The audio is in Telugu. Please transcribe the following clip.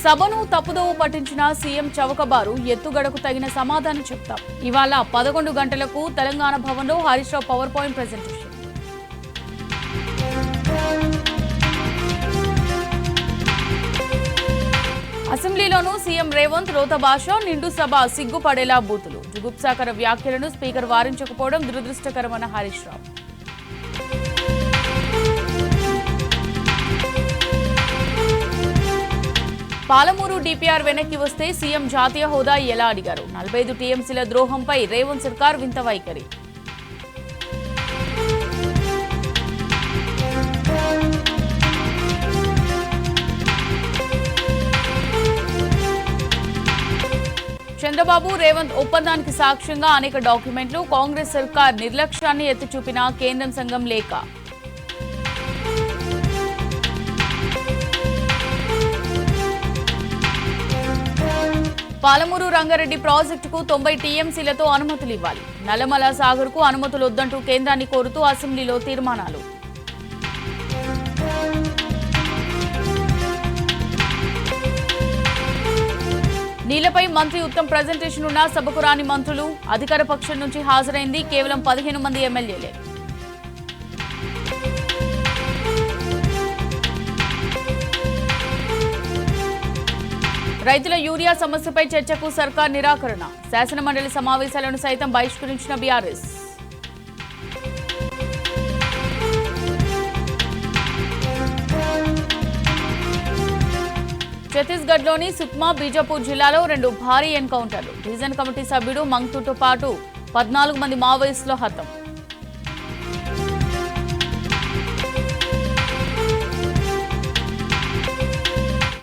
సభను తప్పుదోవ పట్టించిన సీఎం చౌకబారు ఎత్తుగడకు తగిన సమాధానం చెప్తాం. ఇవాళ 11 గంటలకు తెలంగాణ భవన్లో Harish Rao power point presentation. అసెంబ్లీలోనూ సీఎం రేవంత్ రోత భాష, నిండు సభ సిగ్గుపడేలా బూతులు, జుగుప్సాకర వ్యాఖ్యలను స్పీకర్ వారించకపోవడం దురదృష్టకరమన్న హరీష్ రావు. పాలమూరు డిపిఆర్ వెనక్కి వస్తే సీఎం జాతీయ హోదా ఎలా అడిగారు? 45 టీఎంసీల ద్రోహంపై రేవంత్ సర్కార్ వింత వైఖరి. చంద్రబాబు రేవంత్ ఒప్పందానికి సాక్ష్యంగా అనేక డాక్యుమెంట్లు, కాంగ్రెస్ సర్కార్ నిర్లక్ష్యాన్ని ఎత్తిచూపిన కేంద్రం సంఘం లేఖ. పాలమూరు రంగారెడ్డి ప్రాజెక్టుకు 90 టీఎంసీలతో అనుమతులు ఇవ్వాలి. నల్లమల సాగర్కు అనుమతులు వద్దంటూ కేంద్రాన్ని కోరుతూ అసెంబ్లీలో తీర్మానాలు. నీళ్లపై మంత్రి ఉత్తమ్ ప్రెజెంటేషన్ ఉన్న సభకు రాని మంత్రులు, అధికార పక్షం నుంచి హాజరైంది కేవలం 15 మంది ఎమ్మెల్యేలే. రైతుల యూరియా సమస్యపై చర్చకు సర్కార్ నిరాకరణ, శాసనమండలి సమావేశాలను సైతం బహిష్కరించిన బీఆర్ఎస్. ఛత్తీస్గఢ్లోని సుక్మా, బీజాపూర్ జిల్లాలో 2 భారీ ఎన్కౌంటర్లు. డివిజన్ కమిటీ సభ్యుడు మంగ్తూతో పాటు 14 మంది మావోయిస్టులు హతం.